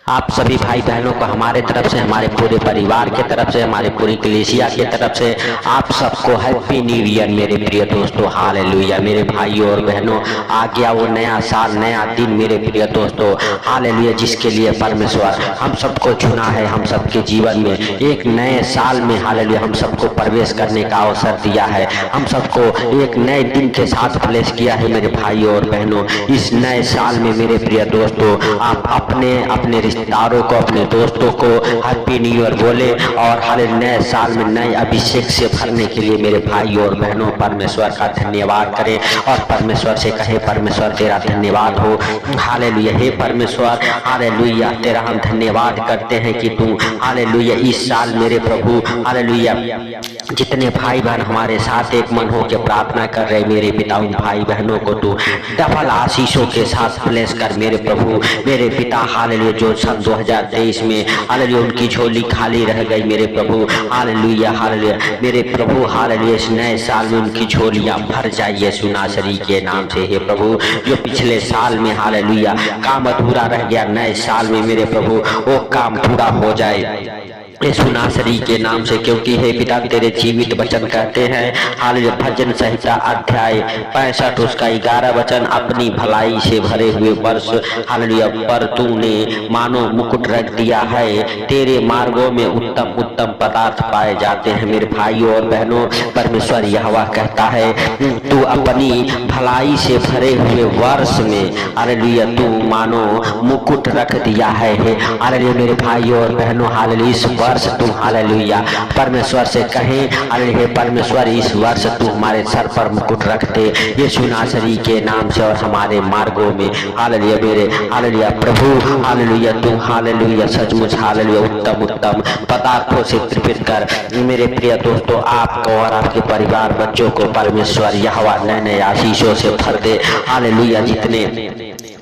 आप सभी भाई बहनों को हमारे तरफ से, हमारे पूरे परिवार के तरफ से, हमारे पूरी कलीसिया के तरफ से आप सबको हैप्पी न्यू ईयर मेरे प्रिय दोस्तों। हालेलुया मेरे भाइयों और बहनों, आ गया वो नया साल, नया दिन मेरे प्रिय दोस्तों। हालेलुया, जिसके लिए परमेश्वर हम सबको चुना है, हम सबके जीवन में एक नए साल में हालेलुया हम सबको प्रवेश करने का अवसर दिया है, हम सबको एक नए दिन के साथ प्लेस किया है मेरे भाइयों और बहनों। इस नए साल में मेरे प्रिय दोस्तों आप अपने अपने रिश्तेदारों को, अपने दोस्तों को हैप्पी न्यू ईयर बोले और हर नए साल में नए अभिषेक से भरने के लिए मेरे भाइयों और बहनों परमेश्वर का धन्यवाद करें और परमेश्वर से कहे परमेश्वर तेरा धन्यवाद हो। हालेलुया, हे परमेश्वर हालेलुया, तेरा हम धन्यवाद करते हैं कि तू हालेलुया इस साल मेरे प्रभु हालेलुया जितने भाई बहन हमारे साथ एक मन हो के प्रार्थना कर रहे मेरे पिता, उन भाई बहनों को तू डबल आशीषों के साथ प्लेस कर मेरे प्रभु मेरे पिता। हालेलुया, जो सन 2023 में हालेलुया उनकी झोली खाली रह गई मेरे प्रभु हालेलुया, हालेलुया मेरे प्रभु हालेलुया इस नए साल में उनकी झोलियां भर जाइए सुनासरी के नाम से। हे प्रभु, जो पिछले साल में हालेलुया काम अधूरा रह गया, नए साल में मेरे प्रभु वो काम पूरा हो जाए सुनासरी के नाम से, क्योंकि हे पिता तेरे जीवित वचन कहते हैं हालेलुया भजन संहिता अध्याय 65 उसका 11 वचन, अपनी भलाई से भरे हुए वर्ष हालेलुया पर तूने मानो मुकुट रख दिया है, तेरे मार्गों में उत्तम उत्तम पदार्थ पाए जाते हैं। मेरे भाइयों और बहनों परमेश्वर यहोवा कहता है तू अपनी भलाई से भरे हुए वर्ष में हालेलुया तू मानो मुकुट रख दिया है। हालेलुया मेरे भाइयों और बहनों हालेलुया इस वर्ष तुम हालेलुया परमेश्वर से कहें हालेलुया परमेश्वर इस वर्ष तू हमारे सर पर मुकुट रख दे यीशु नासरी के नाम से और हमारे मार्गों में हालेलुया मेरे हालेलुया प्रभु हालेलुया तू हालेलुया सचमुच हालेलुया उत्तम उत्तम पदार्थों से तृप्त कर मेरे प्रिय दोस्तों आपको और आपके परिवार बच्चों को परमेश्वर यहोवा नए नए आशीषों से भर दे। हालेलुया, जितने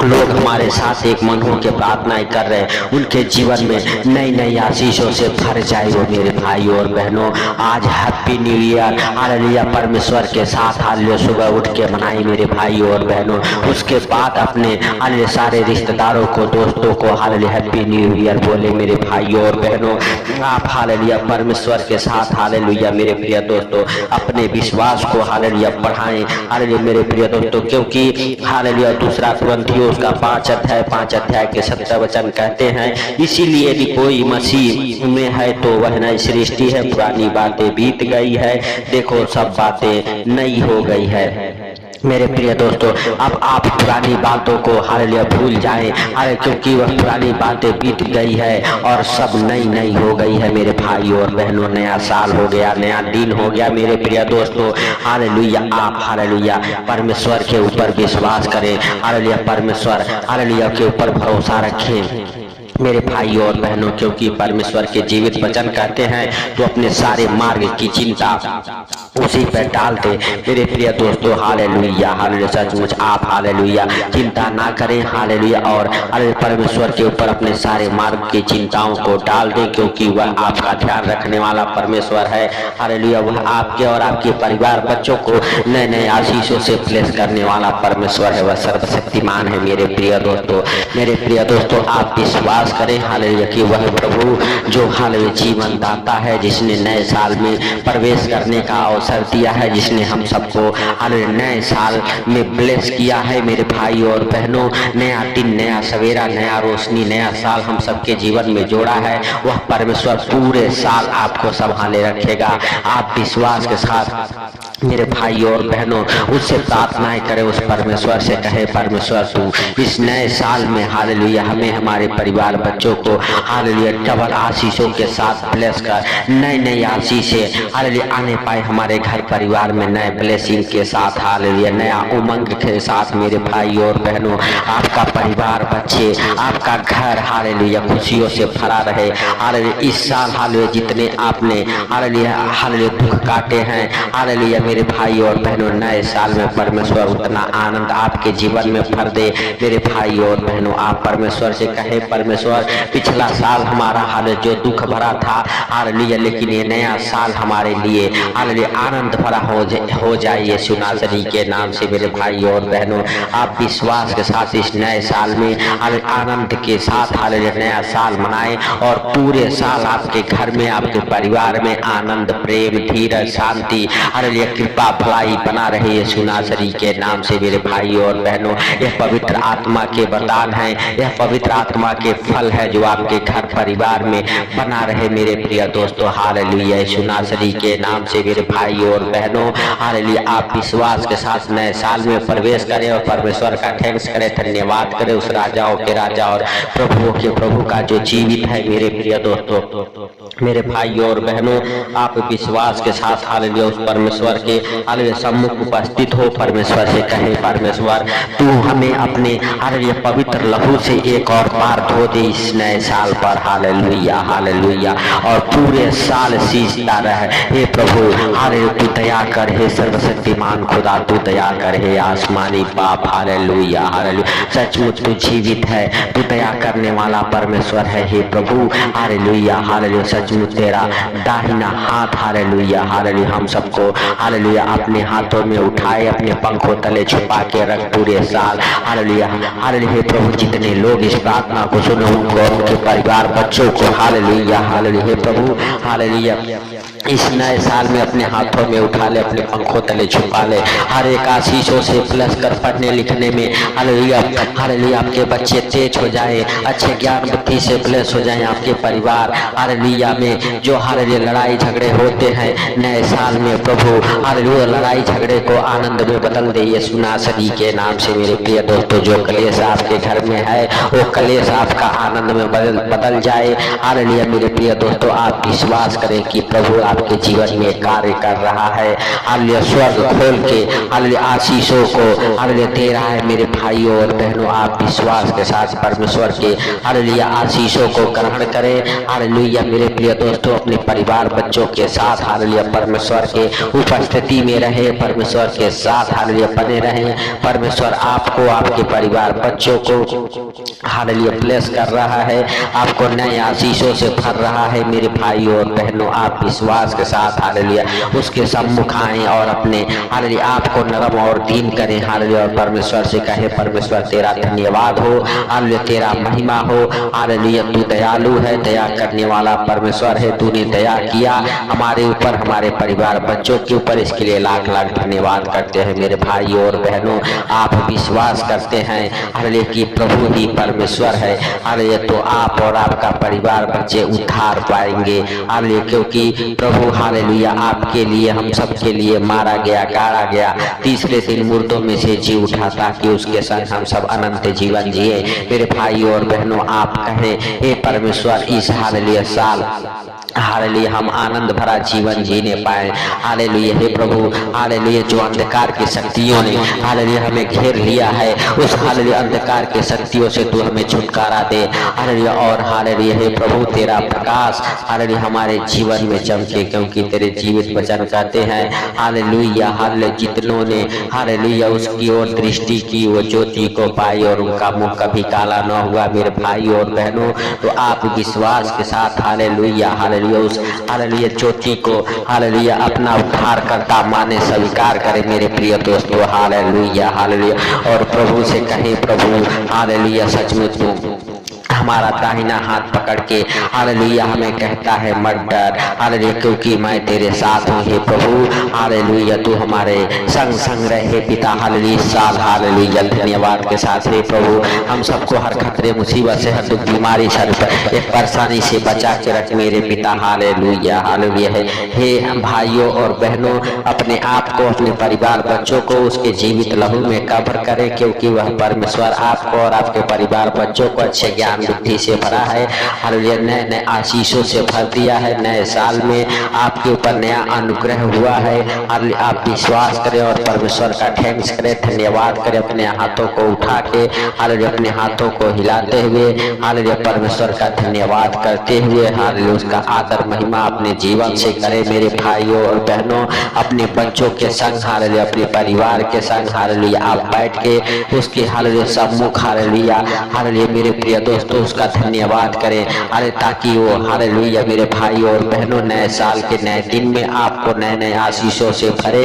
लोग हमारे साथ एक मन हो के प्रार्थनाएं कर रहे हैं उनके जीवन में नई नई आशीषों से भर जाए वो मेरे भाइयों और बहनों। आज हैप्पी न्यू ईयर हालेलुया परमेश्वर के साथ हालेलुया सुबह उठ के मनाई मेरे भाइयों और बहनों। उसके बाद अपने हालेलुया सारे रिश्तेदारों को, दोस्तों को हालेलुया हैप्पी न्यू ईयर बोले मेरे भाइयों और बहनों। आप हालेलुया परमेश्वर के साथ हालेलुया मेरे प्रिय दोस्तों अपने विश्वास को हालेलुया बढ़ाएं हालेलुया मेरे प्रिय दोस्तों, क्योंकि हालेलुया दूसरा कुरिन्थियों उसका 5 अध्याय के 17 वचन कहते हैं इसीलिए यदि कोई मसीह में है तो वह नई सृष्टि है, पुरानी बातें बीत गई है, देखो सब बातें नई हो गई है। मेरे प्रिय दोस्तों अब आप पुरानी बातों को हालेलुया भूल जाएं क्योंकि वह पुरानी बातें बीत गई है और सब नई नई हो गई है मेरे भाइयों और बहनों। नया साल हो गया, नया दिन हो गया मेरे प्रिय दोस्तों। हालेलुया आप हालेलुया परमेश्वर के ऊपर विश्वास करें, हालेलुया परमेश्वर हालेलुया के ऊपर भरोसा रखें मेरे भाइयों और बहनों, क्योंकि परमेश्वर के जीवित वचन कहते हैं तो अपने सारे मार्ग की चिंता उसी पर डाल दे मेरे प्रिय दोस्तों। हालेलुया हालेलुया सचमुच आप हालेलुया चिंता ना करें हालेलुया और हालेलुया परमेश्वर के ऊपर अपने सारे मार्ग की चिंताओं को डाल दें, क्योंकि वह आपका ध्यान रखने वाला परमेश्वर है। हालेलुया वह आपके और आपके परिवार बच्चों को नए नए आशीषों से प्लेस करने वाला परमेश्वर है, वह सर्वशक्तिमान है मेरे प्रिय दोस्तों। मेरे प्रिय दोस्तों आप विश्वास करें हालेलुया कि वह प्रभु जो हालेलुया जीवन दाता है, जिसने नए साल में प्रवेश करने का अवसर दिया है, जिसने हम सबको हालेलुया नए साल में ब्लेस किया है मेरे भाइयों और बहनों। नया दिन, नया सवेरा, नया रोशनी, नया साल हम सबके जीवन में जोड़ा है, वह परमेश्वर पूरे साल आपको संभाले रखेगा। आप विश्वास के साथ मेरे भाइयों और बहनों उससे प्रार्थनाएं करें, उस परमेश्वर से कहे परमेश्वर तू इस नए साल में हालेलुया हमें हमारे परिवार बच्चों को हालेलुया डबल आशीषों के साथ ब्लेस कर, नई नई आशीषें हालेलुया आने पाए हमारे घर परिवार में, नए ब्लेसिंग के साथ हालेलुया नया उमंग के साथ मेरे भाइयों और बहनों आपका परिवार बच्चे आपका घर हालेलुया खुशियों से भरा रहे। हालेलुया इस साल हालेलुया जितने आपने हालेलुया हालेलुया दुख काटे हैं हालेलुया मेरे भाई और बहनों नए साल में परमेश्वर उतना आनंद आपके जीवन में भर दे। मेरे भाई और बहनों आप परमेश्वर से कहे, परमेश्वर पिछला साल हमारा हाल जो दुख भरा था हालेलुया, लेकिन ये नया साल हमारे लिए हालेलुया आनंद भरा हो जाए यीशु नासरी के नाम से। मेरे भाई और बहनों आप विश्वास के साथ इस नए साल में आनंद के साथ हालेलुया नया साल मनाएं और पूरे साल आपके घर में आपके परिवार में आनंद, प्रेम, धीरज, शांति, हालेलुया कृपा, भलाई बना रहे यीशु नासरी के नाम से। मेरे भाई और बहनों यह पवित्र आत्मा के वरदान है, यह पवित्र आत्मा के फल है जो आपके घर परिवार में बना रहे मेरे प्रिय दोस्तों। हालेलुया यीशु नासरी के नाम से। मेरे भाई और बहनों हालेलुया आप विश्वास के साथ नए साल में प्रवेश करें और परमेश्वर का थैंक्स करें, धन्यवाद करें उस राजाओं के राजा और प्रभुओं के प्रभु का जो जीवित है। मेरे प्रिय दोस्तों, मेरे भाई और बहनों आप विश्वास के साथ हालेलुया उस परमेश्वर के हालेलुया सम्मुख उपस्थित हो। परमेश्वर से कहे, परमेश्वर तू हमें अपने हालेलुया पवित्र लहू से एक और बार धो दे इस नए साल पर। हालेलुया हालेलुया और पूरे साल सींचता रहे हे प्रभु। हालेलुया तू दया कर हे सर्वशक्तिमान खुदा, तू दया कर हे आसमानी बाप। हालेलुया हालेलुया सचमुच तू जीवित है, तू दया करने वाला परमेश्वर है हे प्रभु। हालेलुया हालेलुया सचमुच तेरा दाहिना हाथ हालेलुया हालेलुया हम सबको हालेलुया अपने हाथों में उठाए, अपने पंखों तले छुपा के रख पूरे साल। हालेलुया हालेलुया हे प्रभु जितने लोग इस प्रार्थना को सुने उनको, उनके परिवार बच्चों को हालेलुया हालेलुया हे प्रभु हालेलुया इस नए साल में अपने हाथों में उठा ले, अपने पंखों तले छुपा ले। हर एक आशीषों से प्लस कर पढ़ने लिखने में हालेलुया हालेलुया आपके बच्चे तेज हो जाए, अच्छे ज्ञान बुद्धि से प्लस हो जाए। आपके परिवार हालेलुया में जो हालेलुया लड़ाई झगड़े होते हैं नए साल में प्रभु हालेलुया लड़ाई झगड़े को आनंद में बदल दे यीशु नासरी के नाम से। मेरे प्रिय दोस्तों जो कलेश आपके घर में है वो कलेश आपका आनंद में बदल जाए। हालेलुया मेरे प्रिय दोस्तों आप विश्वास करें कि प्रभु आपके जीवन में कार्य कर रहा है। हालेलुया स्वर्ग खोल के हालेलुया आशीषों को हालेलुया दे रहा है। मेरे भाइयों और बहनों आप विश्वास के साथ परमेश्वर के हालेलुया आशीषों को ग्रहण करें। हालेलुया मेरे प्रिय दोस्तों अपने परिवार बच्चों के साथ हालेलुया परमेश्वर के उपस्थिति में रहे, परमेश्वर के साथ हालेलुया बने रहे। परमेश्वर आपको आपके परिवार बच्चों को हालेलुया ब्लेस कर रहा है, आपको नए आशीषों से भर रहा है। मेरे भाइयों और बहनों आप विश्वास के साथ हालेलुया उसके सम्मुख आएं और अपने हालेलुया आपको नरम और दीन करें। हालेलुया और परमेश्वर से कहे, परमेश्वर तेरा धन्यवाद हो, हालेलुया तेरा महिमा हो। हालेलुया तू दयालु है, दया करने वाला परमेश्वर है। तूने दया किया हमारे ऊपर, हमारे परिवार बच्चों के ऊपर, इसके लिए लाख लाख धन्यवाद करते हैं। मेरे भाइयों और बहनों आप विश्वास करते हैं हालेलुया कि प्रभु ही परमेश्वर है। हालेलुया तो आप और आपका परिवार बच्चे उद्धार पाएंगे। हालेलुया क्योंकि प्रभु हालेलुया आपके लिए हम सबके लिए मारा गया, गाड़ा गया, तीसरे दिन मुर्दों में से जी उठा ताकि उसके संग हम सब अनंत जीवन जिए। मेरे भाइयों और बहनों आप कहें हे परमेश्वर इस हालेलुया साल हालेलुया हम आनंद भरा जीवन जीने पाए। हालेलुया हे प्रभु हालेलुया जो अंधकार की शक्तियों ने हालेलुया हमें घेर लिया है उस हालेलुया अंधकार के शक्तियों से तू हमें छुटकारा दे। हालेलुया और हालेलुया हे प्रभु तेरा प्रकाश हालेलुया हमारे जीवन में चमके, क्योंकि तेरे जीवित वचन कहते हैं हालेलुया हालेलुया जितनों ने हालेलुया उसकी ओर दृष्टि की वो ज्योति को पाई और उनका मुंह कभी काला न हुआ। मेरे भाई और बहनों तो आप विश्वास के साथ हालेलुया हालेलुया उस हालेलुया ज्योति को हालेलुया अपना उद्धार करता माने स्वीकार करें। मेरे प्रिय दोस्तों हालेलुया हालेलुया और प्रभु से कहें, प्रभु हालेलुया सचमुच हमारा दाहिना हाथ पकड़ के हालेलुया हमें कहता है मत डर हालेलुया क्योंकि मैं तेरे साथ हूँ। हे प्रभु हालेलुया तू हमारे संग संग रहे पिता। हालेलुया साल हालेलुया धन्यवाद के साथ हे प्रभु हम सबको हर खतरे मुसीबत से, हर दुख बीमारी से, एक परेशानी से बचा के रख मेरे पिता। हालेलुया हालेलुया हे भाइयों और बहनों अपने आप को, अपने परिवार बच्चों को उसके जीवित लहू में कवर करें, क्योंकि वह परमेश्वर आपको और आपके परिवार बच्चों को अच्छे ज्ञान समृद्धि से भरा है, हालेलुया, नए नए आशीषों से भर दिया है। नए साल में आपके ऊपर नया अनुग्रह हुआ है। हालेलुया, आप विश्वास करें और परमेश्वर का थैंक्स करें, धन्यवाद करें, अपने हाथों को उठा के, हालेलुया, अपने हाथों को हिलाते हुए, हालेलुया, परमेश्वर का धन्यवाद करते हुए, हालेलुया, उसका आदर महिमा अपने जीवन से करें। मेरे भाइयों और बहनों, अपने बच्चों के संग, हालेलुया, अपने परिवार के संग, हालेलुया, आप बैठ के उसके, हालेलुया, सम्मुख, हालेलुया, हालेलुया, मेरे प्रिय दोस्तों, उसका धन्यवाद करें, अरे ताकि वो, हालेलुया, मेरे भाइयों और बहनों, नए साल के नए दिन में आपको नए नए आशीषों से भरे,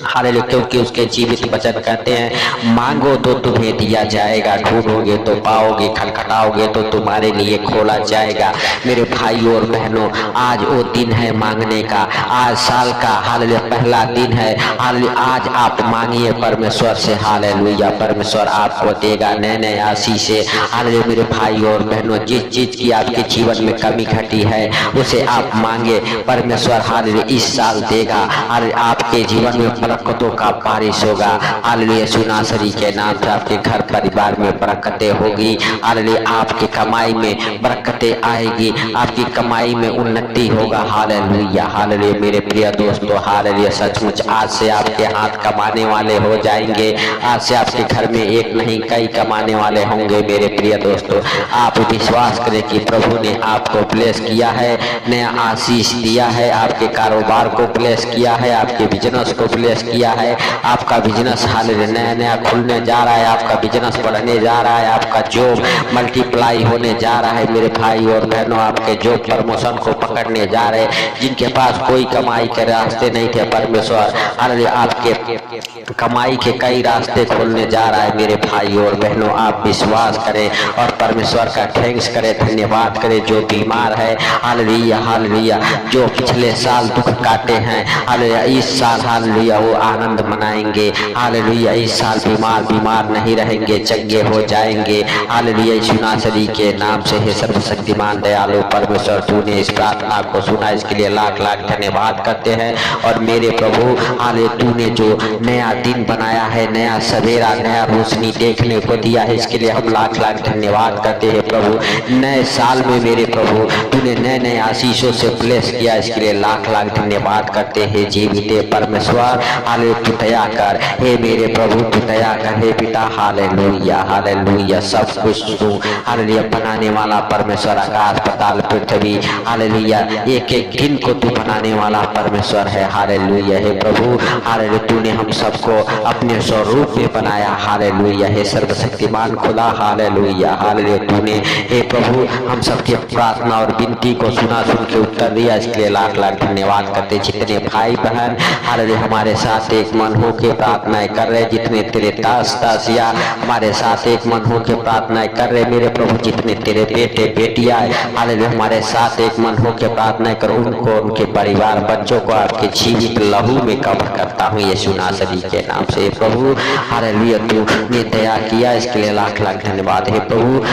हालेलुया, क्योंकि उसके जीवित वचन कहते हैं, मांगो तो तुम्हें दिया जाएगा, ढूंढोगे तो पाओगे, खटखटाओगे तो तुम्हारे लिए खोला जाएगा। मेरे भाइयों और बहनों, आज वो दिन है मांगने का, आज साल का, हालेलुया, पहला दिन है। हालेलुया, आज आप मांगिए परमेश्वर से, हालेलुया, परमेश्वर आपको देगा नए नए आशीषें। हालेलुया, मेरे भाइयों और बहनों, जिस चीज की आपके जीवन में कमी घटी है उसे आप मांगे, परमेश्वर, हालेलुया, इस साल देगा। हालेलुया, आपके जीवन में बरकतों का बारिश होगा। हालेलुया, यीशु नासरी के नाम से आपके घर परिवार में बरकतें होगी। हालेलुया, आपकी कमाई में बरकतें आएगी, आपकी कमाई में उन्नति होगा। हालेलुया, हालेलुया, मेरे प्रिय दोस्तों, हालेलुया, सचमुच आज से आपके हाथ कमाने वाले हो जाएंगे। आज से आपके घर में एक नहीं कई कमाने वाले होंगे। मेरे प्रिय दोस्तों, आप विश्वास करें कि प्रभु ने आपको ब्लेस किया है, नया आशीष दिया है, आपके कारोबार को ब्लेस किया है, आपके बिजनेस को ब्लेस किया है। आपका बिजनेस, हालेलुया, नया नया खुलने जा रहा है, आपका बिजनेस बढ़ने जा रहा है, आपका जॉब मल्टीप्लाई होने जा रहा है। मेरे भाई और बहनों, आपके जॉब प्रमोशन को पकड़ने जा रहे हैं। जिनके पास कोई कमाई के रास्ते नहीं थे, परमेश्वर, हालेलुया, आपके कमाई के कई रास्ते खोलने जा रहा है। मेरे भाई और बहनों, आप विश्वास करें और परमेश्वर का थैंक्स करें, धन्यवाद करें। जो बीमार है, हालेलुया, हालेलुया, जो पिछले साल दुख काटे हैं, हालेलुया, इस साल, हालेलुया, वो आनंद मनाएंगे। हालेलुया, इस साल बीमार नहीं रहेंगे, चंगे हो जाएंगे। हालेलुया, यीशु नासरी के नाम से। हे सर्वशक्तिमान दयालु परमेश्वर, तूने इस प्रार्थना को सुना, इसके लिए लाख लाख धन्यवाद करते हैं। और मेरे प्रभु, हालेलुया, तूने जो नया दिन बनाया है, नया सवेरा, नया रोशनी देखने को दिया है, इसके लिए हम लाख लाख धन्यवाद करते हैं। प्रभु, नए साल में मेरे प्रभु तूने नए नए आशीषों से ब्लेस किया, इसके लिए लाख लाख धन्यवाद करते हैं। जीवित परमेश्वर, हालेलुया, तू दया कर, हे मेरे प्रभु, तू दया कर, हे पिता, हालेलुया, हालेलुया, सब कुछ तू, हालेलुया, बनाने वाला परमेश्वर, आकाश पाताल पृथ्वी, हालेलुया, एक एक दिन को तू बनाने वाला परमेश्वर है। हालेलुया, हे प्रभु, हालेलुया, तूने हम सबको अपने स्वरूप में बनाया। हालेलुया, हे सर्वशक्तिमान खुदा, हालेलुया, हालेलुया, तूने, हे प्रभु, हम सबके प्रार्थना और विनती को सुना, सुन के उत्तर दिया, इसके लिए लाख लाख धन्यवाद करते। जितने भाई बहन, हालेलुया, हमारे साथ एक मन हो के प्रार्थनाएं कर रहे, जितने तेरे दासिया हमारे साथ एक मन हो के प्रार्थनाएं कर रहे, मेरे प्रभु, जितने तेरे बेटे बेटियां, हालेलुया, हमारे साथ एक मन हो के प्रार्थनाएं कर, उनको, उनके परिवार, बच्चों को आपके जीवित लहू में कवर करता हूँ, यीशु नासरी के नाम से। प्रभु, हालेलुया, तूने दया किया, इसके लिए लाख लाख धन्यवाद है। प्रभु,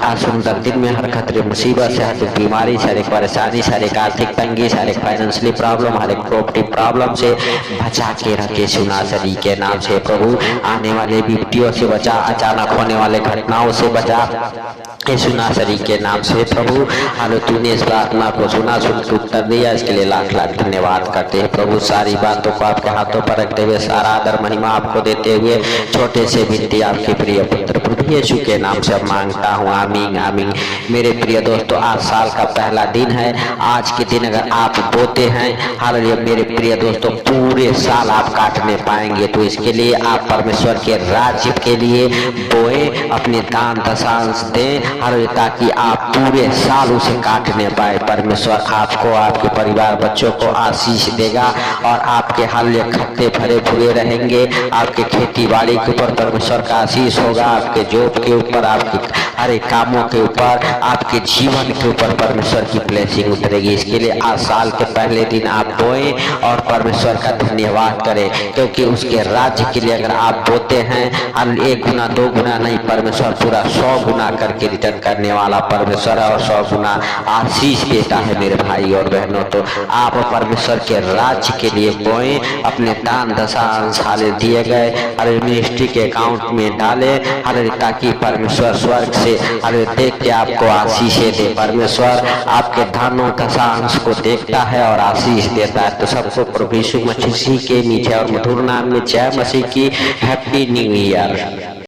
आज सुंदर दिन में हर खतरे, मुसीबत से, हर बीमारी से, हर एक परेशानी से, हर एक आर्थिक तंगी से, हर एक फाइनेंशियली प्रॉब्लम, हर एक प्रॉपर्टी प्रॉब्लम से बचा के रखे, यीशु नासरी के नाम से। प्रभु, आने वाले विपत्तियों से बचा, अचानक होने वाले घटनाओं से बचा, यीशु नासरी के नाम से। प्रभु, हालेलुया, तूने इस प्रार्थना को सुना, सुन के उत्तर दिया, इसके लिए लाख लाख धन्यवाद करते हैं। प्रभु, सारी बातों को आपके हाथों पर रखते हुए, सारा आदर महिमा आपको देते हुए, छोटे से विनती आपके प्रिय पुत्र प्रभु यीशु के नाम से मांगता हूँ, आमीन, आमीन। मेरे प्रिय दोस्तों, आज साल का पहला दिन है। आज के दिन अगर आप बोते हैं, हालेलुया, मेरे प्रिय दोस्तों, पूरे साल आप काटने पाएंगे। तो इसके लिए आप परमेश्वर के राज्य के लिए बोए, अपने दान दशांश दें, हालेलुया, ताकि आप पूरे साल उसे काटने पाए। परमेश्वर आपको, आपके परिवार, बच्चों को आशीष देगा और आपके हालेलुया खत्ते भरे भरे रहेंगे। आपके खेती बाड़ी के ऊपर परमेश्वर का आशीष होगा, आपके जॉब के ऊपर, आपके हर एक कामों के ऊपर, आपके जीवन के ऊपर परमेश्वर की ब्लेसिंग उतरेगी। इसके लिए आज साल के पहले दिन आप बोए और परमेश्वर का धन्यवाद करें, क्योंकि उसके राज्य के लिए अगर आप बोते हैं, 1 गुना 2 गुना नहीं, परमेश्वर पूरा 100 गुना करके रिटर्न करने वाला परमेश्वर है और 100 गुना आशीष देता है मेरे भाई और बहनों। तो आप परमेश्वर के राज्य के लिए बोए, अपने दान दशांश हाले दिए गए अरे मिनिस्ट्री के अकाउंट में डाले अरे, ताकि परमेश्वर स्वर्ग से अरे देख के आपको आशीषें दे। परमेश्वर आपके दानों दशांश को देखता है और आशीष देता है। तो सबको प्रभु यीशु मसीह के मीठे और मधुर नाम में जय मसीह की हैप्पी न्यू ईयर।